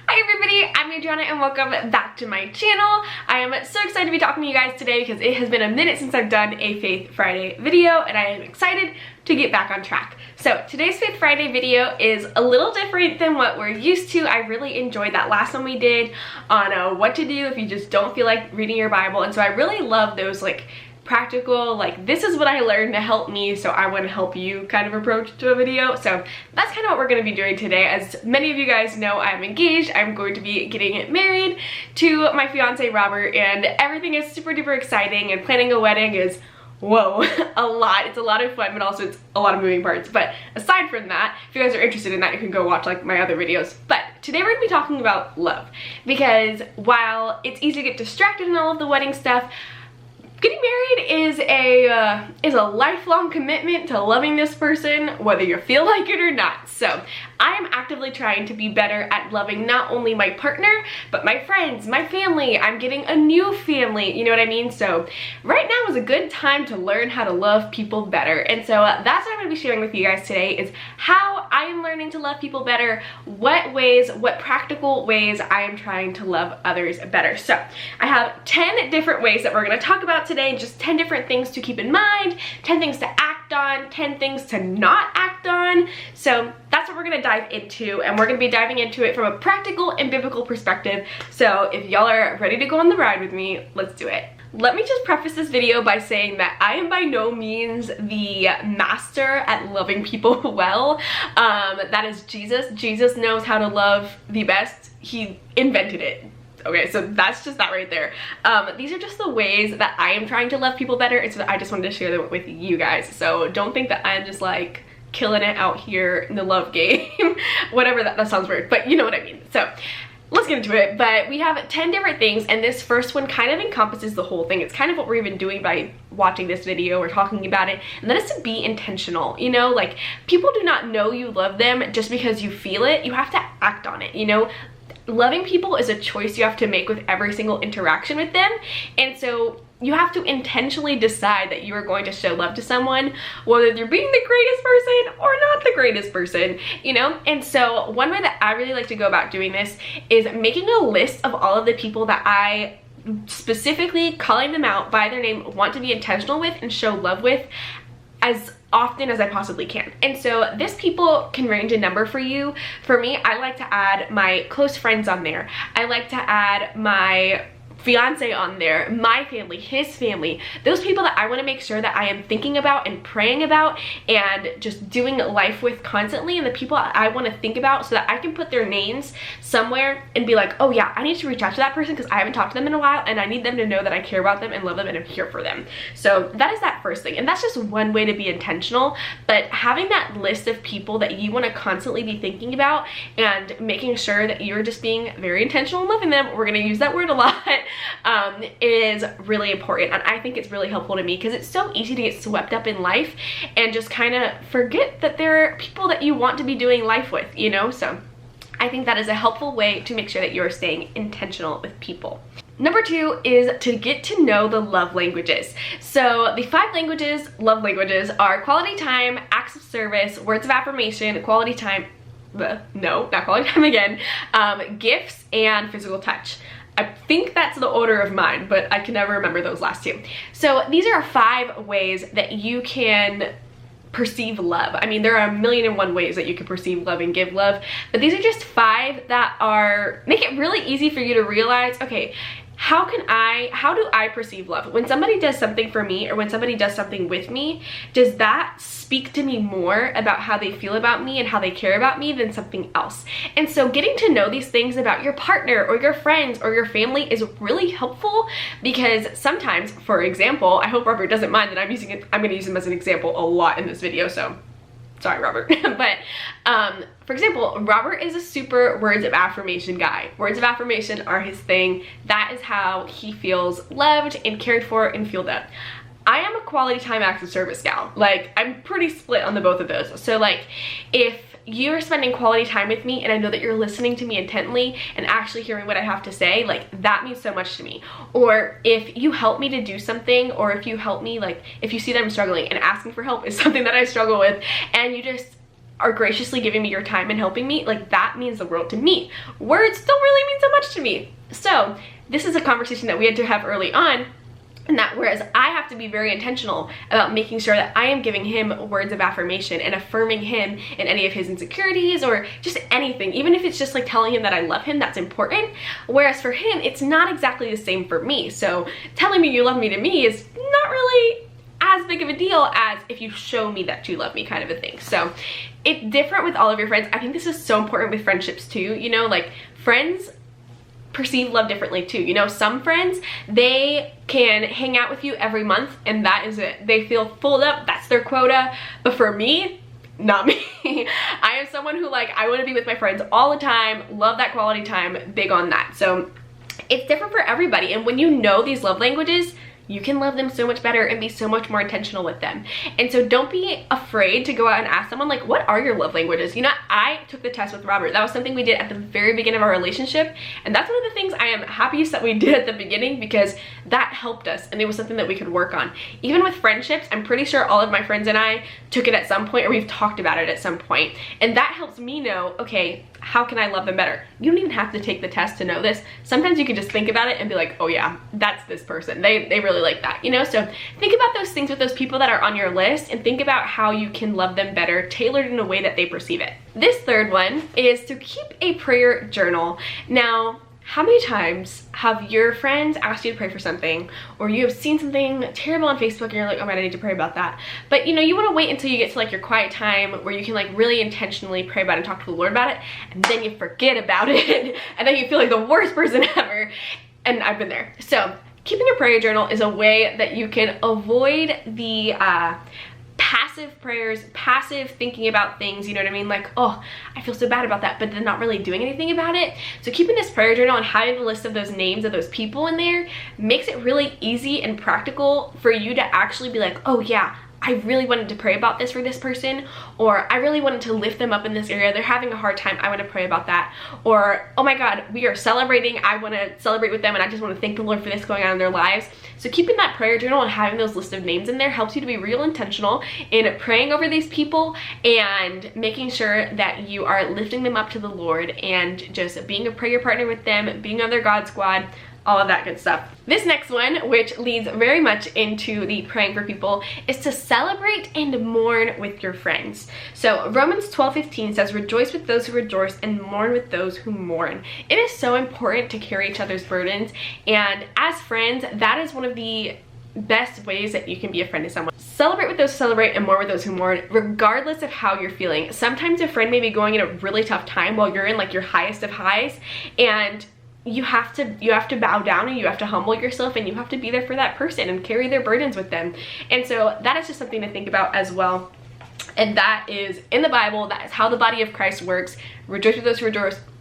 Hi everybody, I'm Adriana and welcome back to my channel. I am so excited to be talking to you guys today because it has been a minute since I've done a Faith Friday video and I am excited to get back on track. So today's Faith Friday video is a little different than what we're used to. I really enjoyed that last one we did on what to do if you just don't feel like reading your Bible, and so I really love those practical, this is what I learned to help me, so I want to help you kind of approach to a video. So that's kind of what we're going to be doing today. As many of you guys know, I'm engaged. I'm going to be getting married to my fiance Robert, and everything is super duper exciting, and planning a wedding is, whoa, a lot. It's a lot of fun, but also it's a lot of moving parts. But aside from that, if you guys are interested in that, you can go watch my other videos. But today we're going to be talking about love, because while it's easy to get distracted in all of the wedding stuff, getting married is a lifelong commitment to loving this person, whether you feel like it or not. So I am actively trying to be better at loving not only my partner, but my friends, my family. I'm getting a new family, you know what I mean? So right now is a good time to learn how to love people better. And so that's what I'm going to be sharing with you guys today, is how I am learning to love people better, what practical ways I am trying to love others better. So I have 10 different ways that we're going to talk about today, just 10 different things to keep in mind, 10 things to act on, 10 things to not act on. So that's what we're gonna dive into, and we're gonna be diving into it from a practical and biblical perspective. So if y'all are ready to go on the ride with me, let's do it. Let me just preface this video by saying that I am by no means the master at loving people well. That is Jesus. Jesus knows how to love the best. He invented it. Okay, so that's just that right there. These are just the ways that I am trying to love people better, and so I just wanted to share them with you guys. So don't think that I'm just killing it out here in the love game. Whatever, that sounds weird, but you know what I mean. So let's get into it. But we have 10 different things, and this first one kind of encompasses the whole thing. It's kind of what we're even doing by watching this video or talking about it, and that is to be intentional. You know, people do not know you love them just because you feel it. You have to act on it, you know? Loving people is a choice you have to make with every single interaction with them, and so you have to intentionally decide that you are going to show love to someone, whether they're being the greatest person or not the greatest person, you know? And so one way that I really like to go about doing this is making a list of all of the people that I specifically, calling them out by their name, want to be intentional with and show love with as often as I possibly can. And so this people can range in number for you. For me, I like to add my close friends on there. I like to add my fiance on there, my family, his family, those people that I want to make sure that I am thinking about and praying about and just doing life with constantly, and the people I want to think about, so that I can put their names somewhere and be like, oh yeah, I need to reach out to that person because I haven't talked to them in a while, and I need them to know that I care about them and love them and I'm here for them. So that is that first thing, and that's just one way to be intentional. But having that list of people that you want to constantly be thinking about and making sure that you're just being very intentional in loving them, we're going to use that word a lot, is really important. And I think it's really helpful to me because it's so easy to get swept up in life and just kind of forget that there are people that you want to be doing life with, you know? So I think that is a helpful way to make sure that you're staying intentional with people. Number 2 is to get to know the love languages. So the 5 love languages are quality time, acts of service, words of affirmation, quality time, no, not quality time again, gifts, and physical touch. I think that's the order of mine, but I can never remember those last 2. So these are 5 ways that you can perceive love. I mean, there are 1,000,001 ways that you can perceive love and give love, but these are just 5 that make it really easy for you to realize, okay, how do I perceive love? When somebody does something for me or when somebody does something with me, does that speak to me more about how they feel about me and how they care about me than something else? And so getting to know these things about your partner or your friends or your family is really helpful, because sometimes, for example, I hope Robert doesn't mind that I'm going to use him as an example a lot in this video, so sorry, Robert. But for example, Robert is a super words of affirmation guy. Words of affirmation are his thing. That is how he feels loved and cared for and filled up. I am a quality time acts of service gal. I'm pretty split on the both of those. So if you're spending quality time with me and I know that you're listening to me intently and actually hearing what I have to say, that means so much to me. Or if you help me to do something, or if you help me, if you see that I'm struggling, and asking for help is something that I struggle with, and you just are graciously giving me your time and helping me, like that means the world to me. Words don't really mean so much to me. So this is a conversation that we had to have early on. And that whereas I have to be very intentional about making sure that I am giving him words of affirmation and affirming him in any of his insecurities or just anything, even if it's just like telling him that I love him, that's important. Whereas for him, it's not exactly the same for me. So telling me you love me to me is not really as big of a deal as if you show me that you love me, kind of a thing. So it's different with all of your friends. I think this is so important with friendships too. You know, like friends perceive love differently too. You know, some friends, they can hang out with you every month and that is it. They feel full up, that's their quota. But for me, not me. I am someone who, like, I want to be with my friends all the time, love that quality time, big on that. So it's different for everybody. And when you know these love languages, you can love them so much better and be so much more intentional with them. And so don't be afraid to go out and ask someone, like, what are your love languages? You know, I took the test with Robert. That was something we did at the very beginning of our relationship. And that's one of the things I am happiest that we did at the beginning, because that helped us and it was something that we could work on. Even with friendships, I'm pretty sure all of my friends and I took it at some point, or we've talked about it at some point. And that helps me know, okay, how can I love them better? You don't even have to take the test to know this. Sometimes you can just think about it and be like, oh yeah, that's this person. They really like that, you know? So think about those things with those people that are on your list and think about how you can love them better, tailored in a way that they perceive it. This third one is to keep a prayer journal. Now, how many times have your friends asked you to pray for something, or you have seen something terrible on Facebook and you're like, oh man, I need to pray about that. But you know, you want to wait until you get to like your quiet time where you can like really intentionally pray about it and talk to the Lord about it, and then you forget about it and then you feel like the worst person ever. And I've been there. So keeping a prayer journal is a way that you can avoid the passive prayers, passive thinking about things, you know what I mean? Like, oh, I feel so bad about that, but then not really doing anything about it. So keeping this prayer journal and having the list of those names of those people in there makes it really easy and practical for you to actually be like, oh yeah, I really wanted to pray about this for this person, or I really wanted to lift them up in this area. They're having a hard time. I want to pray about that. Or, oh my God, we are celebrating. I want to celebrate with them and I just want to thank the Lord for this going on in their lives. So keeping that prayer journal and having those list of names in there helps you to be real intentional in praying over these people and making sure that you are lifting them up to the Lord and just being a prayer partner with them, being on their God squad, all of that good stuff. This next one, which leads very much into the praying for people, is to celebrate and mourn with your friends. So Romans 12:15 says, rejoice with those who rejoice and mourn with those who mourn. It is so important to carry each other's burdens, and as friends, that is one of the best ways that you can be a friend to someone. Celebrate with those who celebrate and mourn with those who mourn, regardless of how you're feeling. Sometimes a friend may be going in a really tough time while you're in like your highest of highs, and you have to bow down and you have to humble yourself and you have to be there for that person and carry their burdens with them. And so that is just something to think about as well. And that is in the Bible. That is how the body of Christ works. Rejoice with those who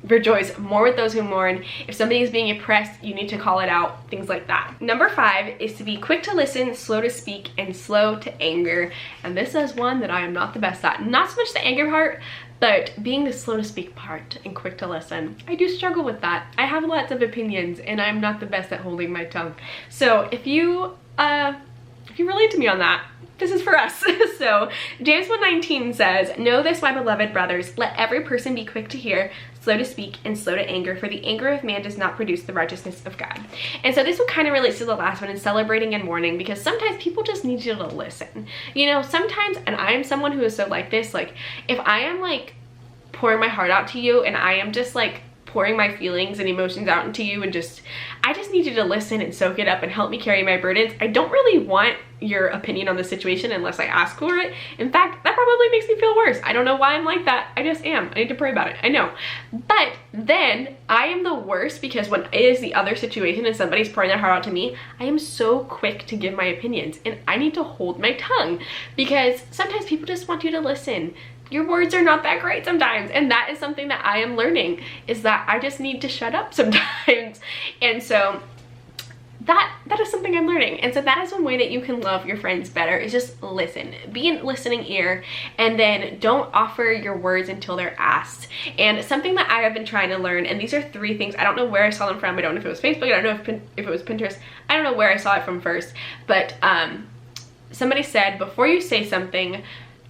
rejoice, mourn with those who mourn. If somebody is being oppressed, you need to call it out, things like that. Number 5 is to be quick to listen, slow to speak, and slow to anger. And this is one that I am not the best at. Not so much the anger part, but being the slow to speak part and quick to listen. I do struggle with that. I have lots of opinions and I'm not the best at holding my tongue. So if you relate to me on that, this is for us. So James 1:19 says, know this, my beloved brothers, let every person be quick to hear, slow to speak, and slow to anger, for the anger of man does not produce the righteousness of God. And so this one kind of relates to the last one in celebrating and mourning, because sometimes people just need you to listen. You know, sometimes, and I am someone who is so like this, like if I am like pouring my heart out to you and I am just like pouring my feelings and emotions out into you and I just need you to listen and soak it up and help me carry my burdens. I don't really want your opinion on the situation unless I ask for it. In fact, that probably makes me feel worse. I don't know why I'm like that. I just am. I need to pray about it. I know. But then I am the worst, because when it is the other situation and somebody's pouring their heart out to me, I am so quick to give my opinions and I need to hold my tongue, because sometimes people just want you to listen. Your words are not that great sometimes, and that is something that I am learning, is that I just need to shut up sometimes. And so that is something I'm learning. And so that is one way that you can love your friends better, is just listen. Be a listening ear, and then don't offer your words until they're asked. And something that I have been trying to learn, and these are 3 things, I don't know where I saw them from. I don't know if it was Facebook, I don't know if it was Pinterest. I don't know where I saw it from first, but somebody said, before you say something,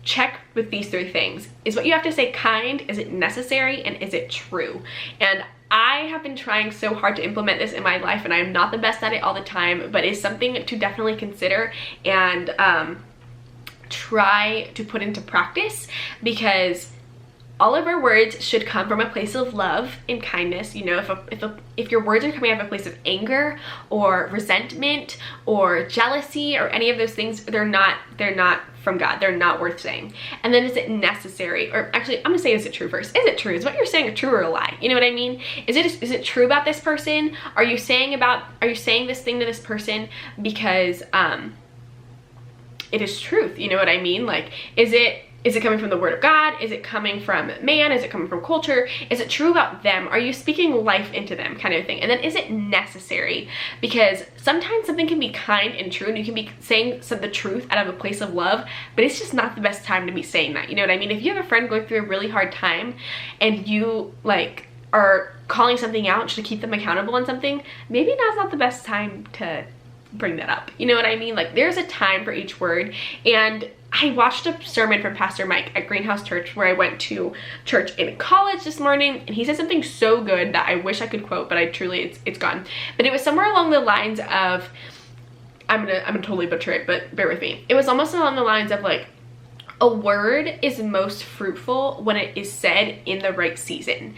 check with these 3 things. Is what you have to say kind? Is it necessary? And is it true? And I have been trying so hard to implement this in my life, and I'm not the best at it all the time, but it's something to definitely consider and try to put into practice, because all of our words should come from a place of love and kindness. You know, if your words are coming out of a place of anger or resentment or jealousy or any of those things, they're not from God. They're not worth saying. And then, is it necessary? Or actually, I'm gonna say, is it true first? Is it true? Is what you're saying true or a lie? You know what I mean? Is it true about this person? Are you saying this thing to this person because it is truth? You know what I mean? Like, is it coming from the word of God? Is it coming from man? Is it coming from culture? Is it true about them? Are you speaking life into them, kind of thing? And then, is it necessary? Because sometimes something can be kind and true, and you can be saying the truth out of a place of love, but it's just not the best time to be saying that. You know what I mean? If you have a friend going through a really hard time and you like are calling something out to keep them accountable on something, maybe now's not the best time to bring that up. You know what I mean? Like, there's a time for each word. And I watched a sermon from Pastor Mike at Greenhouse Church, where I went to church in college this morning, and he said something so good that I wish I could quote, but it's gone. But it was somewhere along the lines of, I'm gonna totally butcher it, but bear with me. It was almost along the lines of like, a word is most fruitful when it is said in the right season.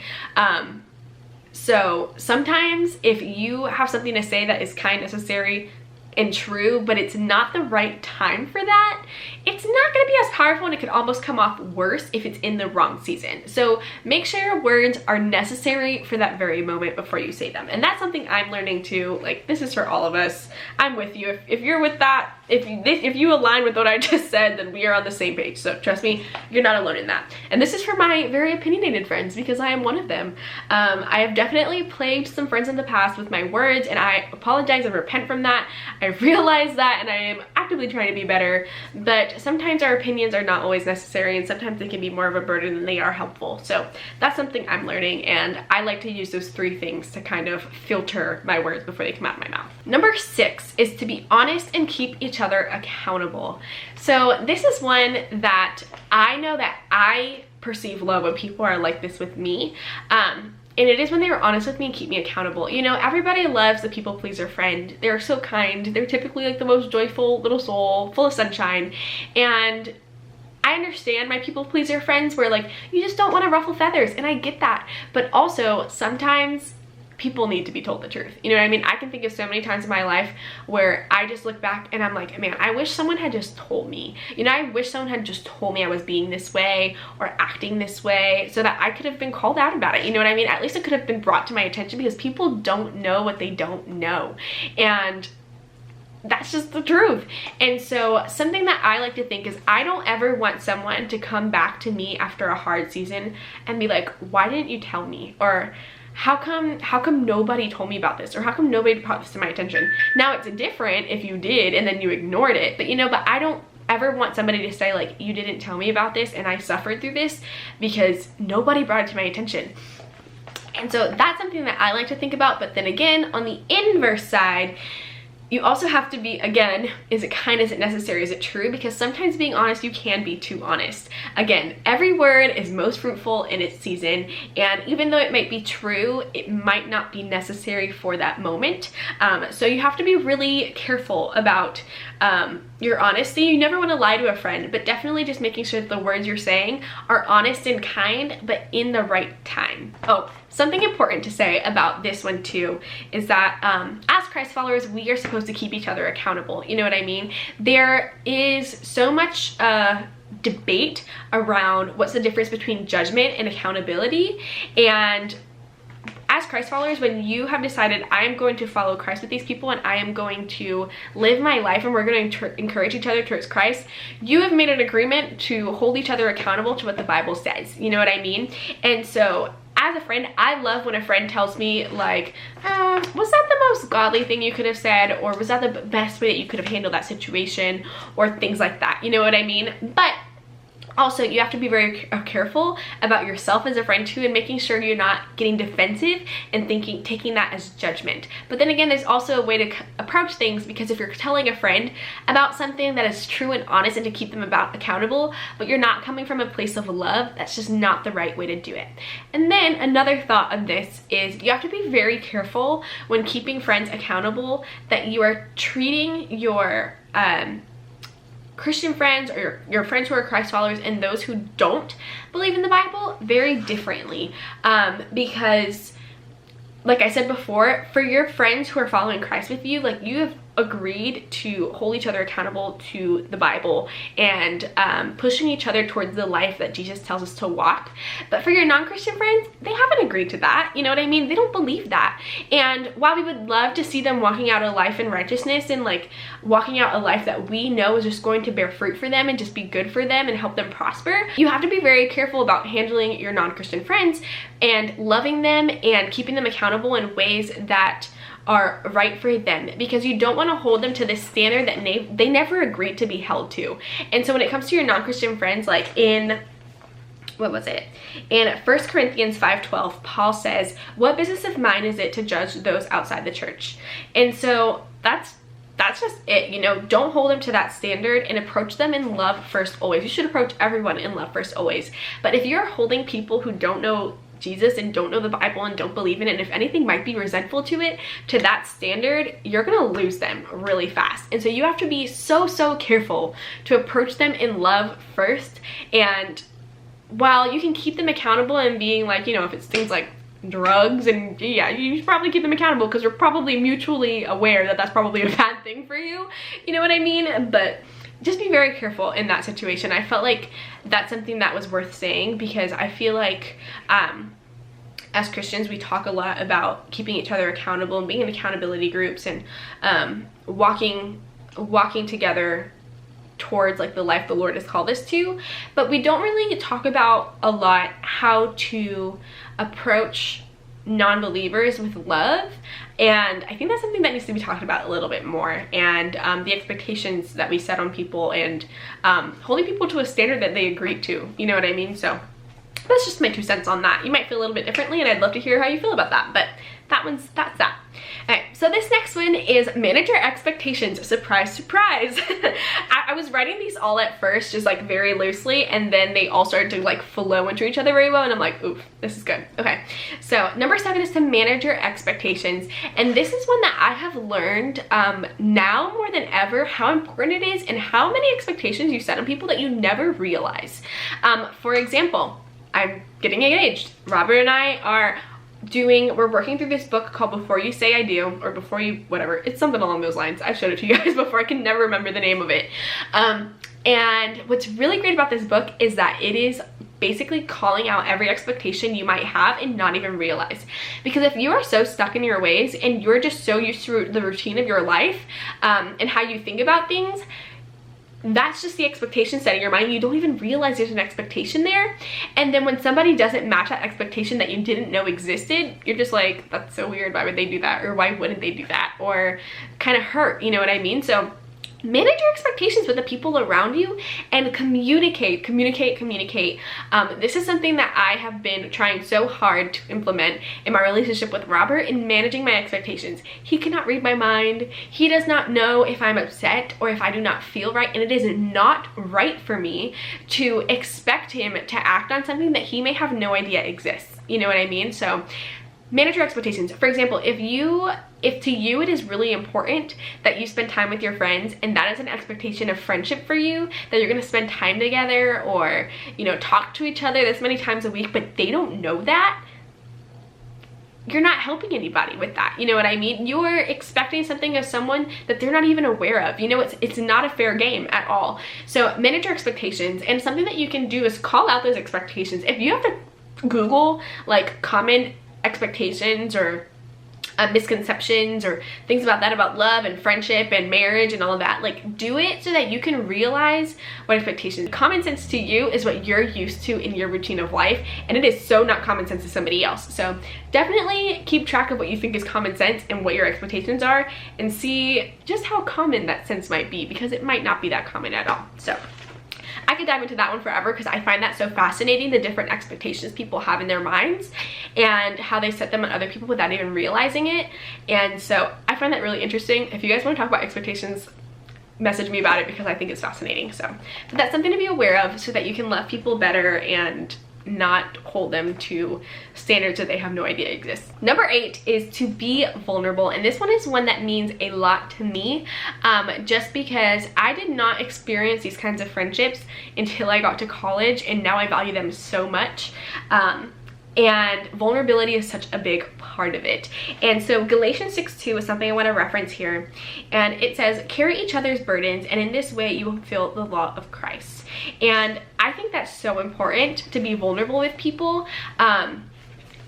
So sometimes if you have something to say that is kind, necessary, and true, but it's not the right time for that, it's not going to be as powerful, and it could almost come off worse if it's in the wrong season. So make sure your words are necessary for that very moment before you say them. And that's something I'm learning too. Like, this is for all of us. I'm with you. If you're with that, if you align with what I just said, then we are on the same page. So trust me, you're not alone in that. And this is for my very opinionated friends, because I am one of them. I have definitely plagued some friends in the past with my words, and I apologize and repent from that. I realize that, and I am actively trying to be better, but sometimes our opinions are not always necessary, and sometimes they can be more of a burden than they are helpful. So that's something I'm learning, and I like to use those 3 things to kind of filter my words before they come out of my mouth. Number 6 is to be honest and keep each other accountable. So this is one that I know that I perceive love when people are like this with me. And it is when they are honest with me and keep me accountable. You know, everybody loves the people pleaser friend. They're so kind. They're typically like the most joyful little soul, full of sunshine. And I understand my people pleaser friends where like, you just don't want to ruffle feathers, and I get that. But also, sometimes people need to be told the truth. You know what I mean? I can think of so many times in my life where I just look back and I'm like, man, I wish someone had just told me. You know, I wish someone had just told me I was being this way or acting this way, so that I could have been called out about it. You know what I mean? At least it could have been brought to my attention, because people don't know what they don't know. And that's just the truth. And so something that I like to think is, I don't ever want someone to come back to me after a hard season and be like, why didn't you tell me? Or how come nobody told me about this? Or how come nobody brought this to my attention? Now, it's different if you did and then you ignored it, but you know, but I don't ever want somebody to say like, you didn't tell me about this and I suffered through this because nobody brought it to my attention. And so that's something that I like to think about. But then again, on the inverse side, you also have to be, again, is it kind, is it necessary, is it true? Because sometimes being honest, you can be too honest. Again, every word is most fruitful in its season, and even though it might be true, it might not be necessary for that moment. So you have to be really careful about your honesty. You never want to lie to a friend, but definitely just making sure that the words you're saying are honest and kind, but in the right time. Oh, something important to say about this one too is that as Christ followers, we are supposed to keep each other accountable. You know what I mean? There is so much debate around what's the difference between judgment and accountability. And as Christ followers, when you have decided I am going to follow Christ with these people and I am going to live my life and we're going to encourage each other towards Christ, you have made an agreement to hold each other accountable to what the Bible says. You know what I mean? And so as a friend, I love when a friend tells me like, was that the most godly thing you could have said? Or was that the best way that you could have handled that situation? Or things like that. You know what I mean? But Also, you have to be very careful about yourself as a friend too, and making sure you're not getting defensive and taking that as judgment. But then again, there's also a way to approach things, because if you're telling a friend about something that is true and honest and to keep them accountable, but you're not coming from a place of love, that's just not the right way to do it. And then another thought of this is you have to be very careful when keeping friends accountable that you are treating your Christian friends or your friends who are Christ followers and those who don't believe in the Bible very differently, because like I said before, for your friends who are following Christ with you, like, you have agreed to hold each other accountable to the Bible and pushing each other towards the life that Jesus tells us to walk. But for your non-Christian friends, they haven't agreed to that. You know what I mean? They don't believe that. And while we would love to see them walking out a life in righteousness and like walking out a life that we know is just going to bear fruit for them and just be good for them and help them prosper, you have to be very careful about handling your non-Christian friends and loving them and keeping them accountable in ways that are right for them, because you don't want to hold them to this standard that they never agreed to be held to. And so when it comes to your non-Christian friends, like in what was it? In 1 Corinthians 5:12, Paul says, "What business of mine is it to judge those outside the church?" And so that's just it, you know. Don't hold them to that standard and approach them in love first always. You should approach everyone in love first always. But if you're holding people who don't know Jesus and don't know the Bible and don't believe in it, and if anything might be resentful to it, to that standard, you're gonna lose them really fast. And so you have to be so careful to approach them in love first. And while you can keep them accountable and being like, you know, if it's things like drugs, and yeah, you should probably keep them accountable because you're probably mutually aware that that's probably a bad thing for you, you know what I mean? But just be very careful in that situation. I felt like that's something that was worth saying, because I feel like as Christians, we talk a lot about keeping each other accountable and being in accountability groups and walking together towards like the life the Lord has called us to, but we don't really talk about a lot how to approach non-believers with love. And I think that's something that needs to be talked about a little bit more, and the expectations that we set on people, and holding people to a standard that they agreed to, you know what I mean? So that's just my 2 cents on that. You might feel a little bit differently, and I'd love to hear how you feel about that, but that's that. Okay, so this next one is manage your expectations. Surprise, surprise. I was writing these all at first just like very loosely, and then they all started to like flow into each other very well, and I'm like, oof, this is good. Okay, so number 7 is to manage your expectations, and this is one that I have learned now more than ever how important it is and how many expectations you set on people that you never realize. For example, I'm getting engaged. Robert and I we're working through this book called Before You Say I Do, or Before You whatever, it's something along those lines. I've showed it to you guys before, I can never remember the name of it. And what's really great about this book is that it is basically calling out every expectation you might have and not even realize. Because if you are so stuck in your ways and you're just so used to the routine of your life and how you think about things, that's just the expectation set in your mind. You don't even realize there's an expectation there. And then when somebody doesn't match that expectation that you didn't know existed, you're just like, that's so weird, why would they do that? Or why wouldn't they do that? Or kind of hurt, you know what I mean? So manage your expectations with the people around you and communicate. This is something that I have been trying so hard to implement in my relationship with Robert, in managing my expectations. He cannot read my mind. He does not know if I'm upset or if I do not feel right, and it is not right for me to expect him to act on something that he may have no idea exists. You know what I mean? So manage your expectations. For example, if to you it is really important that you spend time with your friends, and that is an expectation of friendship for you, that you're going to spend time together or, you know, talk to each other this many times a week, but they don't know that, you're not helping anybody with that. You know what I mean? You're expecting something of someone that they're not even aware of. You know, it's not a fair game at all. So manage your expectations, and something that you can do is call out those expectations. If you have to Google like common expectations or misconceptions or things about that, about love and friendship and marriage and all of that, like, do it so that you can realize what expectations. Common sense to you is what you're used to in your routine of life, and it is so not common sense to somebody else. So definitely keep track of what you think is common sense and what your expectations are, and see just how common that sense might be, because it might not be that common at all. So I could dive into that one forever because I find that so fascinating, the different expectations people have in their minds and how they set them on other people without even realizing it. And so I find that really interesting. If you guys want to talk about expectations, message me about it because I think it's fascinating. So but that's something to be aware of so that you can love people better and not hold them to standards that they have no idea exist. Number 8 is to be vulnerable, and this one is one that means a lot to me, just because I did not experience these kinds of friendships until I got to college, and now I value them so much. And vulnerability is such a big part of it. And so Galatians 6:2 is something I want to reference here. And it says, carry each other's burdens, and in this way you will fulfill the law of Christ. And I think that's so important, to be vulnerable with people.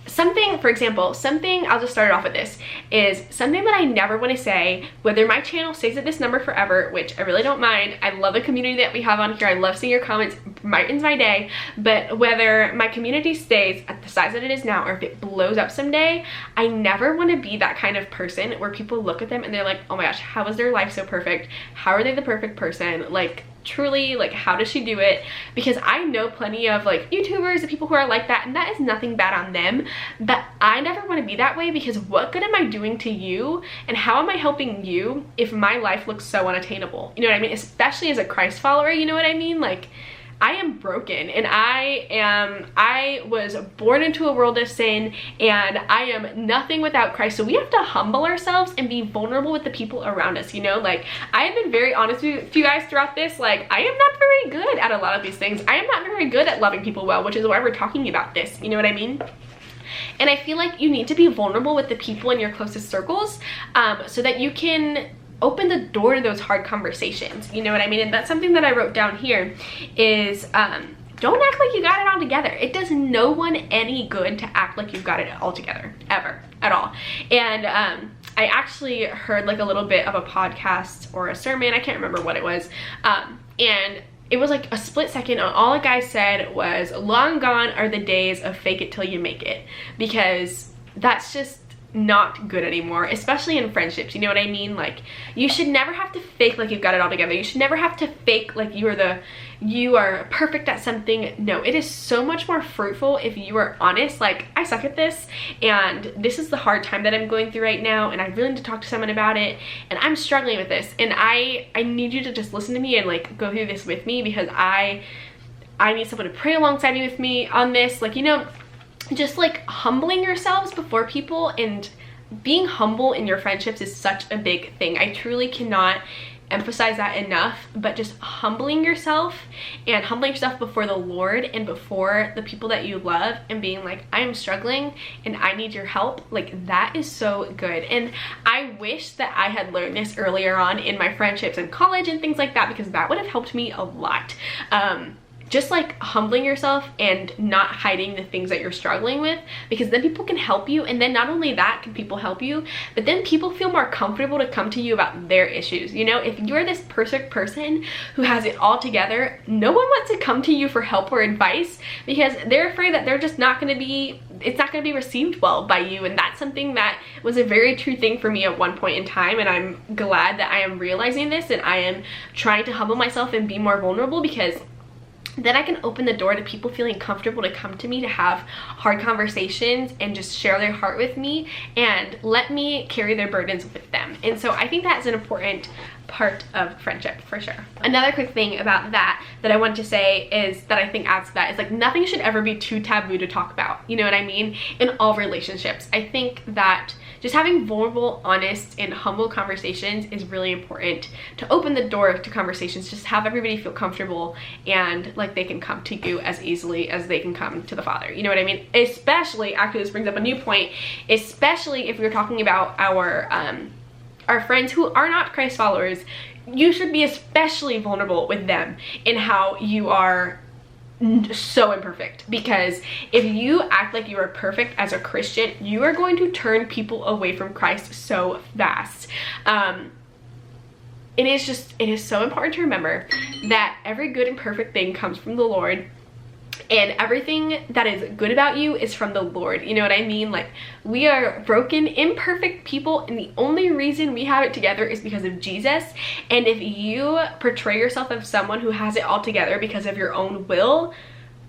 Something, for example, I'll just start it off with this, is something that I never want to say, whether my channel stays at this number forever, which I really don't mind. I love the community that we have on here. I love seeing your comments, brightens my day. But whether my community stays at the size that it is now or if it blows up someday, I never want to be that kind of person where people look at them and they're like, oh my gosh, how is their life so perfect? How are they the perfect person? Like, truly, like, how does she do it? Because I know plenty of like YouTubers and people who are like that, and that is nothing bad on them, but I never want to be that way, because what good am I doing to you and how am I helping you if my life looks so unattainable? You know what I mean? Especially as a Christ follower, you know what I mean? Like, I am broken, and I was born into a world of sin, and I am nothing without Christ. So we have to humble ourselves and be vulnerable with the people around us, you know? Like, I have been very honest with you guys throughout this. Like, I am not very good at a lot of these things. I am not very good at loving people well, which is why we're talking about this, you know what I mean? And I feel like you need to be vulnerable with the people in your closest circles, so that you can open the door to those hard conversations, you know what I mean? And that's something that I wrote down here is, don't act like you got it all together. It does no one any good to act like you've got it all together, ever, at all. And I actually heard like a little bit of a podcast or a sermon, I can't remember what it was, and it was like a split second, and all a guy said was, long gone are the days of fake it till you make it, because that's just not good anymore, especially in friendships, you know what I mean? Like, you should never have to fake like you've got it all together. You should never have to fake like you are perfect at something. No, it is so much more fruitful if you are honest, like, I suck at this, and this is the hard time that I'm going through right now, and I really need to talk to someone about it, and I'm struggling with this, and I need you to just listen to me and like go through this with me, because I need someone to pray alongside me with me on this. Like, you know, just like humbling yourselves before people and being humble in your friendships is such a big thing. I truly cannot emphasize that enough, but just humbling yourself before the Lord and before the people that you love, and being like, I am struggling and I need your help, like, that is so good. And I wish that I had learned this earlier on in my friendships in college and things like that, because that would have helped me a lot. Just like humbling yourself and not hiding the things that you're struggling with, because then people can help you, and then not only that can people help you, but then people feel more comfortable to come to you about their issues. You know, if you're this perfect person who has it all together, no one wants to come to you for help or advice, because they're afraid that they're just not going to be, it's not going to be received well by you. And that's something that was a very true thing for me at one point in time, and I'm glad that I am realizing this, and I am trying to humble myself and be more vulnerable, because then I can open the door to people feeling comfortable to come to me to have hard conversations and just share their heart with me and let me carry their burdens with them. And so I think that's an important part of friendship for sure. Another quick thing about that I want to say is that I think adds to that is, like, nothing should ever be too taboo to talk about, you know what I mean, in all relationships. I think that just having vulnerable, honest, and humble conversations is really important to open the door to conversations, just have everybody feel comfortable and like they can come to you as easily as they can come to the Father, you know what I mean? Especially, actually this brings up a new point, especially if we're talking about our friends who are not Christ followers. You should be especially vulnerable with them in how you are so imperfect, because if you act like you are perfect as a Christian, you are going to turn people away from Christ so fast. It is so important to remember that every good and perfect thing comes from the Lord, and everything that is good about you is from the Lord. You know what I mean? Like, we are broken, imperfect people, and the only reason we have it together is because of Jesus. And if you portray yourself as someone who has it all together because of your own will,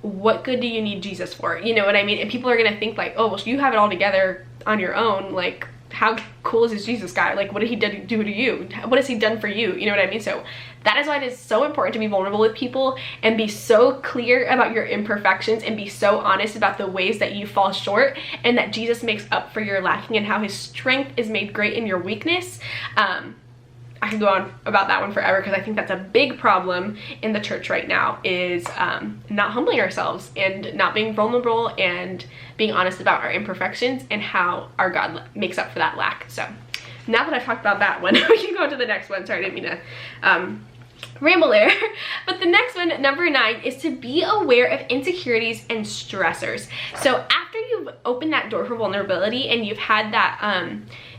what good do you need Jesus for? You know what I mean? And people are gonna think like, oh, well, you have it all together on your own. Like, how cool is this Jesus guy? Like, what did he do to you? What has he done for you? You know what I mean? So that is why it is so important to be vulnerable with people and be so clear about your imperfections and be so honest about the ways that you fall short, and that Jesus makes up for your lacking and how his strength is made great in your weakness. I could go on about that one forever, because I think that's a big problem in the church right now, is not humbling ourselves and not being vulnerable and being honest about our imperfections and how our God makes up for that lack. So now that I've talked about that one, we can go to the next one. Sorry, I didn't mean to ramble there. But the next one, number 9, is to be aware of insecurities and stressors. So after you've opened that door for vulnerability and you've had that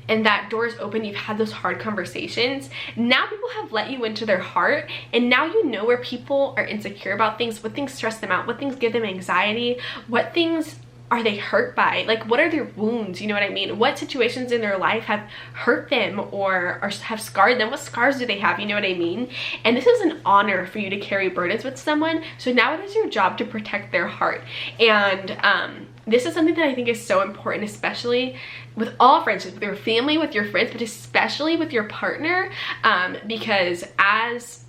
and that door is open, you've had those hard conversations, now people have let you into their heart, and now you know where people are insecure about things, what things stress them out, what things give them anxiety, what things are they hurt by, like what are their wounds, you know what I mean? What situations in their life have hurt them or have scarred them? What scars do they have, you know what I mean? And this is an honor for you to carry burdens with someone, so now it is your job to protect their heart. And this is something that I think is so important, especially with all friendships, with your family, with your friends, but especially with your partner, because as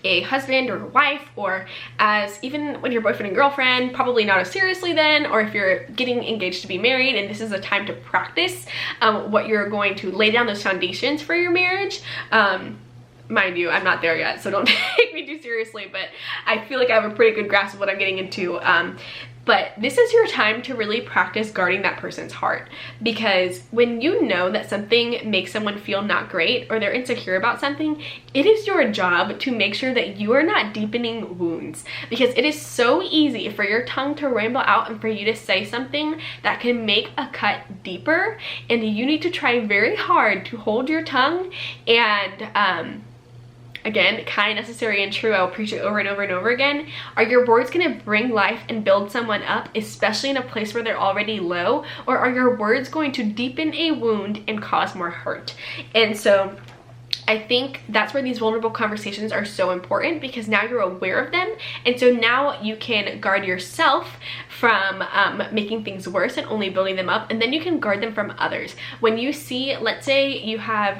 a husband or a wife, or as even when you're boyfriend and girlfriend, probably not as seriously then, or if you're getting engaged to be married and this is a time to practice what you're going to lay down those foundations for your marriage. Mind you, I'm not there yet, so don't take me too seriously, but I feel like I have a pretty good grasp of what I'm getting into. But this is your time to really practice guarding that person's heart, because when you know that something makes someone feel not great or they're insecure about something, it is your job to make sure that you are not deepening wounds, because it is so easy for your tongue to ramble out and for you to say something that can make a cut deeper, and you need to try very hard to hold your tongue. And again, kind, necessary, and true, I'll preach it over and over and over again. Are your words gonna bring life and build someone up, especially in a place where they're already low? Or are your words going to deepen a wound and cause more hurt? And so I think that's where these vulnerable conversations are so important, because now you're aware of them, and so now you can guard yourself from making things worse and only building them up, and then you can guard them from others. When you see, let's say you have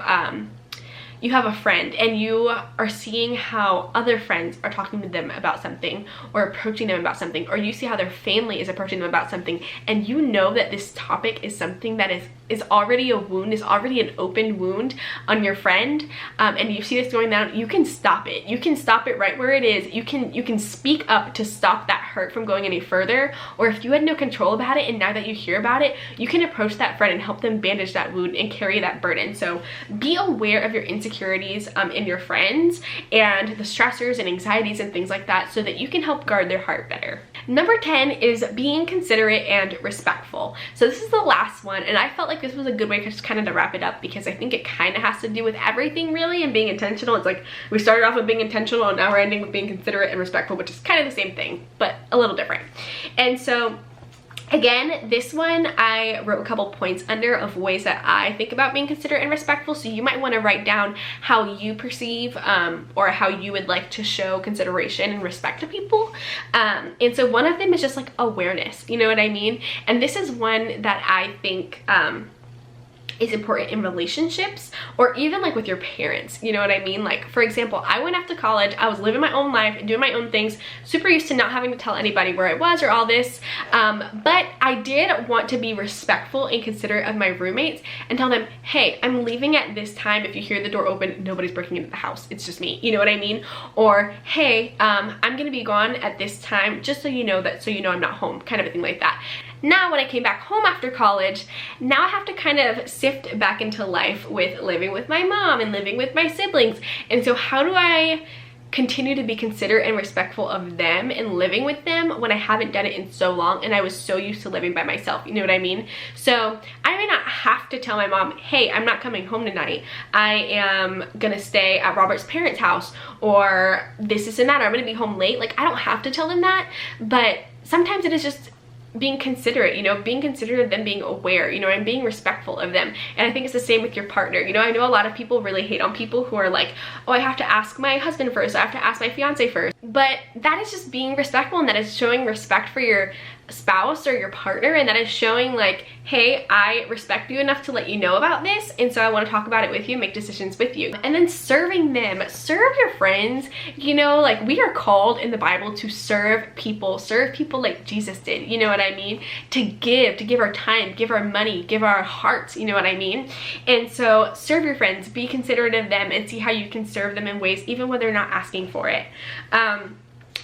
a friend and you are seeing how other friends are talking to them about something or approaching them about something, or you see how their family is approaching them about something, and you know that this topic is something that is already a wound, is already an open wound on your friend, and you see this going down, you can stop it. You can stop it right where it is. You can speak up to stop that hurt from going any further. Or if you had no control about it and now that you hear about it, you can approach that friend and help them bandage that wound and carry that burden. So be aware of your insecurities in your friends and the stressors and anxieties and things like that, so that you can help guard their heart better. Number 10 is being considerate and respectful. So this is the last one, and I felt like this was a good way to just kind of wrap it up, because I think it kind of has to do with everything really, and being intentional. It's like we started off with being intentional and now we're ending with being considerate and respectful, which is kind of the same thing but a little different. And so again, this one I wrote a couple points under of ways that I think about being considerate and respectful, so you might want to write down how you perceive or how you would like to show consideration and respect to people. And so one of them is just like awareness, you know what I mean? And this is one that I think is important in relationships, or even like with your parents, you know what I mean? Like, for example, I went off to college, I was living my own life and doing my own things, super used to not having to tell anybody where I was or all this, but I did want to be respectful and considerate of my roommates and tell them, hey, I'm leaving at this time. If you hear the door open, nobody's breaking into the house, it's just me, you know what I mean? Or hey, I'm gonna be gone at this time, just so you know that, so you know I'm not home, kind of a thing like that. Now when I came back home after college, now I have to kind of sift back into life with living with my mom and living with my siblings. And so how do I continue to be considerate and respectful of them and living with them when I haven't done it in so long and I was so used to living by myself, you know what I mean? So I may not have have to tell my mom, hey, I'm not coming home tonight. I am gonna stay at Robert's parents' house, or this isn't matter, I'm gonna be home late. Like, I don't have to tell them that, but sometimes it is just being considerate, you know, being considerate of them being aware, you know, and being respectful of them. And I think it's the same with your partner. You know, I know a lot of people really hate on people who are like, oh, I have to ask my husband first, I have to ask my fiance first. But that is just being respectful, and that is showing respect for your spouse or your partner, and that is showing like, hey, I respect you enough to let you know about this, and so I want to talk about it with you, make decisions with you. And then serving them, serve your friends. You know, like, we are called in the Bible to serve people like Jesus did, you know what I mean? To give our time, give our money, give our hearts, you know what I mean? And so serve your friends, be considerate of them, and see how you can serve them in ways even when they're not asking for it.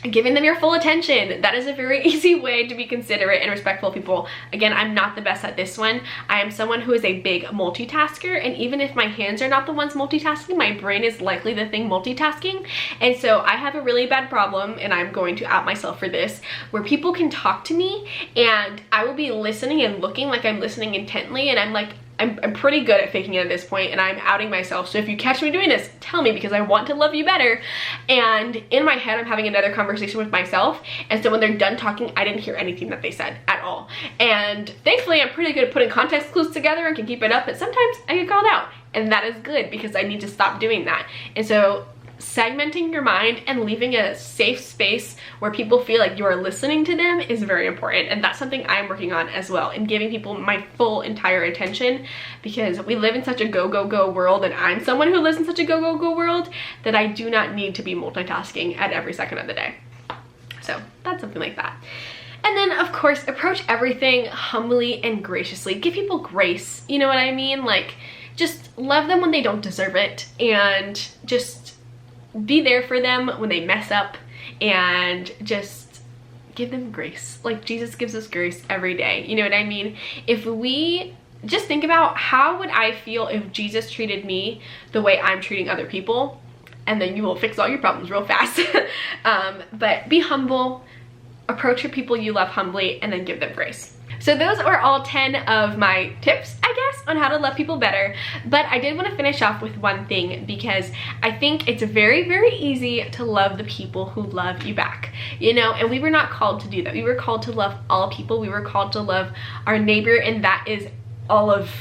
Giving them your full attention. That is a very easy way to be considerate and respectful of people. Again, I'm not the best at this one. I am someone who is a big multitasker, and even if my hands are not the ones multitasking, my brain is likely the thing multitasking. And so I have a really bad problem, and I'm going to out myself for this, where people can talk to me and I will be listening and looking like I'm listening intently, and I'm like, I'm pretty good at faking it at this point, and I'm outing myself. So if you catch me doing this, tell me, because I want to love you better. And in my head, I'm having another conversation with myself. And so when they're done talking, I didn't hear anything that they said at all. And thankfully, I'm pretty good at putting context clues together and can keep it up. But sometimes I get called out, and that is good because I need to stop doing that. And so segmenting your mind and leaving a safe space where people feel like you are listening to them is very important, and that's something I'm working on as well, and giving people my full entire attention, because we live in such a go world, and I'm someone who lives in such a go world that I do not need to be multitasking at every second of the day. So that's something like that. And then, of course, approach everything humbly and graciously. Give people grace, you know what I mean? Like, just love them when they don't deserve it, and just be there for them when they mess up, and just give them grace. Like, Jesus gives us grace every day, you know what I mean? If we just think about, how would I feel if Jesus treated me the way I'm treating other people, and then you will fix all your problems real fast. But be humble, approach your people you love humbly, and then give them grace. So those are all 10 of my tips, I guess, on how to love people better. But I did want to finish off with one thing, because I think it's very, very easy to love the people who love you back, you know, and we were not called to do that. We were called to love all people. We were called to love our neighbor, and that is all of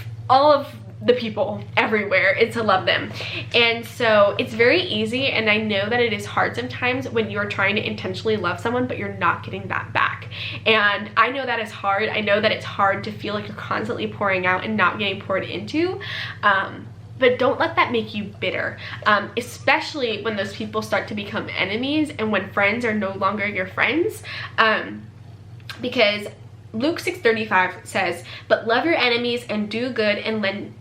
the people everywhere, and to love them. And so it's very easy, and I know that it is hard sometimes when you're trying to intentionally love someone but you're not getting that back. And I know that is hard. I know that it's hard to feel like you're constantly pouring out and not getting poured into. But don't let that make you bitter, especially when those people start to become enemies, and when friends are no longer your friends. Because Luke 6:35 says, "But love your enemies and do good and lend.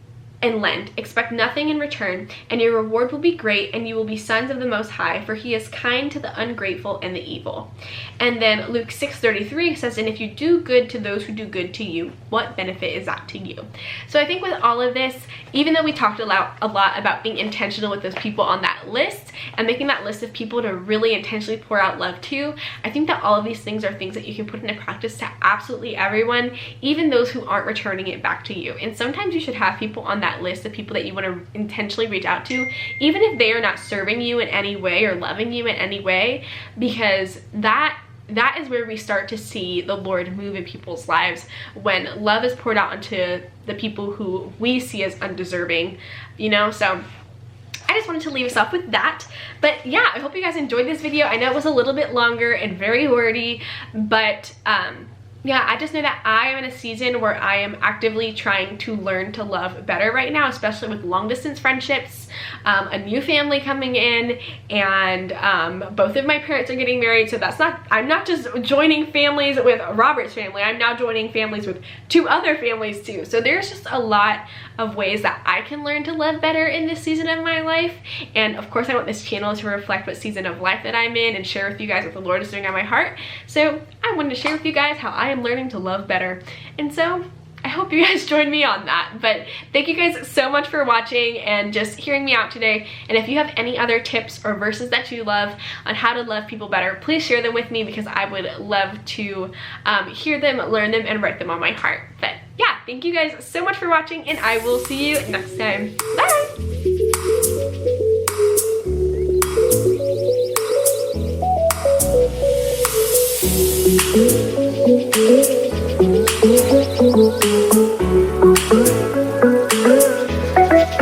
Expect nothing in return, and your reward will be great, and you will be sons of the Most High, for he is kind to the ungrateful and the evil." And then Luke 6:33 says, "And if you do good to those who do good to you, what benefit is that to you?" So I think with all of this, even though we talked a lot about being intentional with those people on that list, and making that list of people to really intentionally pour out love to, I think that all of these things are things that you can put into practice to absolutely everyone, even those who aren't returning it back to you. And sometimes you should have people on that list of people that you want to intentionally reach out to, even if they are not serving you in any way or loving you in any way, because that is where we start to see the Lord move in people's lives, when love is poured out onto the people who we see as undeserving, you know? So I just wanted to leave us off with that. But yeah, I hope you guys enjoyed this video. I know it was a little bit longer and very wordy, but yeah, I just know that I am in a season where I am actively trying to learn to love better right now, especially with long distance friendships, a new family coming in, and both of my parents are getting married. So I'm not just joining families with Robert's family, I'm now joining families with 2 other families too. So there's just a lot of ways that I can learn to love better in this season of my life. And of course, I want this channel to reflect what season of life that I'm in, and share with you guys what the Lord is doing on my heart. So I wanted to share with you guys how I am learning to love better. And so I hope you guys join me on that. But thank you guys so much for watching and just hearing me out today. And if you have any other tips or verses that you love on how to love people better, please share them with me, because I would love to hear them, learn them, and write them on my heart. But yeah, thank you guys so much for watching, and I will see you next time. Bye!